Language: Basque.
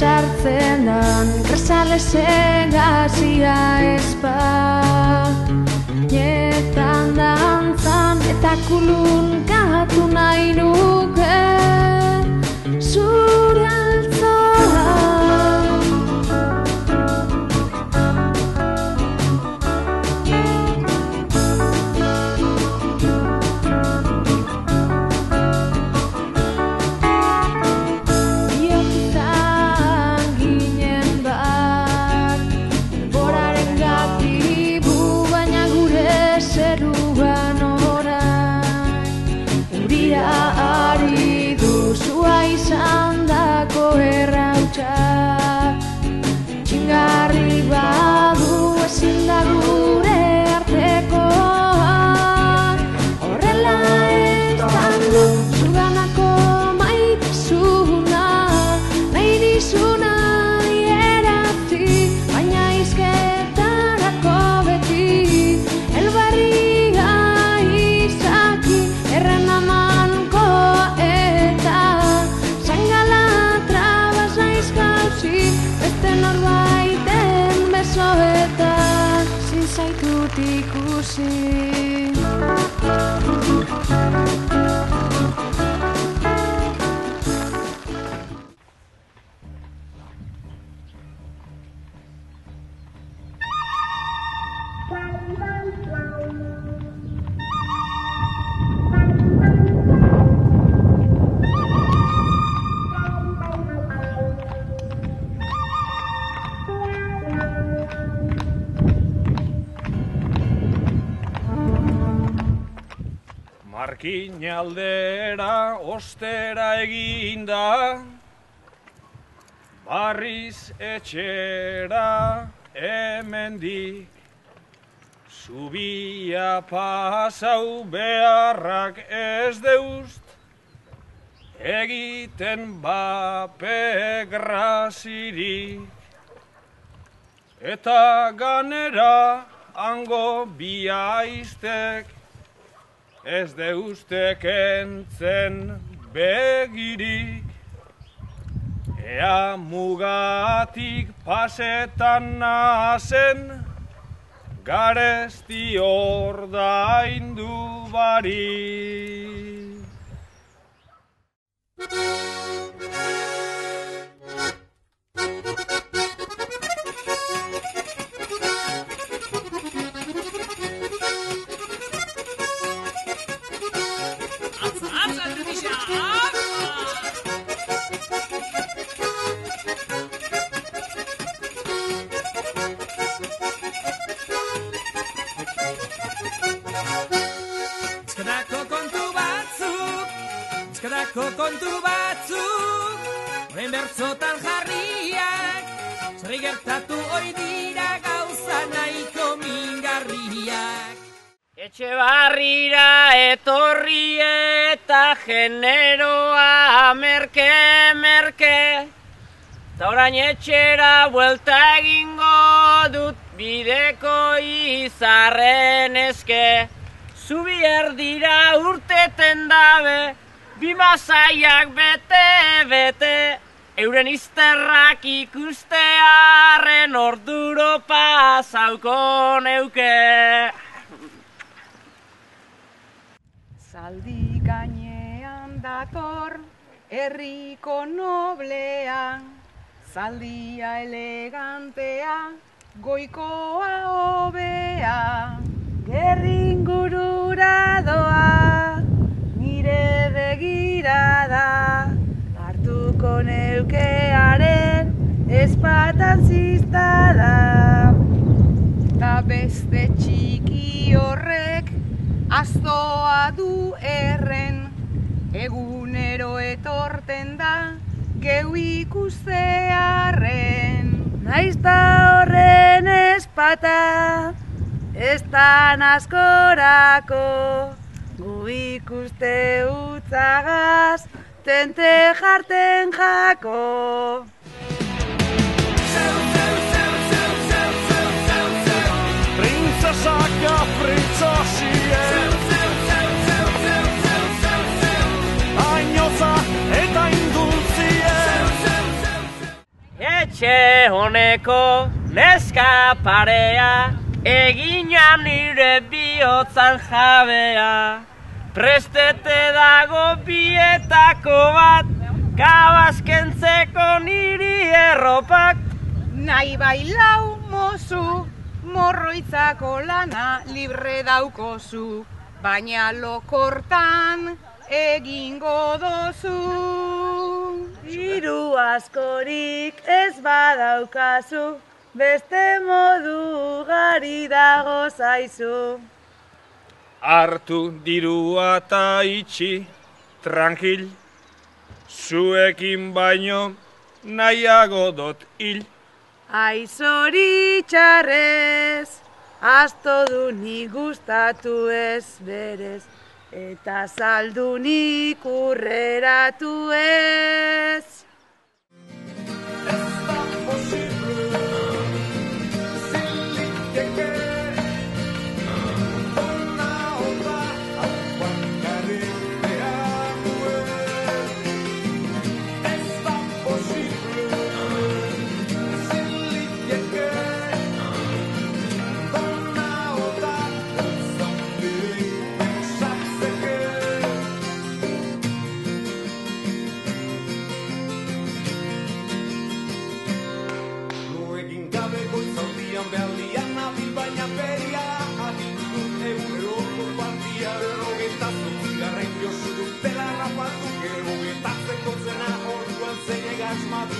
sartzen dan Gresalezen gazia ezpa Nietan dantzan eta kulun gatu nahi nuke Zure altzoa Ari duzua izan dako errautxa Txingarri badu ezin da gure artekoa Horrela ezan du zuganako maitasuna Nahi dizuna dierati baina izketarako beti Elbarria izaki erren ama Norbaiten besoeta zin zaitut ikusi Markinaldera ostera eginda Barriz etxera hemendik Zubia pasau beharrak ez deust Egiten bape grazirik Eta ganera hango biaiztek Ez deustek entzen begirik Ea mugatik pasetan nazen Garesti ordaindu barik Kontu batzuk, horren bertzotan jarriak, zerri gertatu hoi dira gauza nahiko mingarriak. Etxe barrira etorri eta generoa merke, ta orain etxera buelta egingo dut bideko izarren eske, zubi erdira urteten dabe, Bimasaiak bete, euren izterrak ikustearen orduro pasauko neuke. Zaldi gainean dator, herriko noblea, zaldia elegantea, goikoa hobea, gerringurura doa. Nire begirada hartuko neukearen ezpatan ziztada Ta beste txiki horrek aztoa du erren Egunero etorten da geu ikustearren Naizta horren ezpata ez tan askorako Gu ikuste utzagaz, tente jarten jako. Printzesaka printzesien Ainoza eta indultzien Etxe honeko neska parea, egina nire bihotzan jabea. Prestete dago bietako bat, kabazkentzeko niri erropak. Nahi bailau mozu, morroitzako lana libre daukozu, baina lokortan egingo dozu. Diru askorik ez badaukazu, beste modu gari dago zaizu. Hartu dirua eta itxi, tranquil, zuekin baino nahiago dot hil. Aizoritxarrez, asto du nik gustatu ez berez, eta saldu nik urreratu ez. Asmatu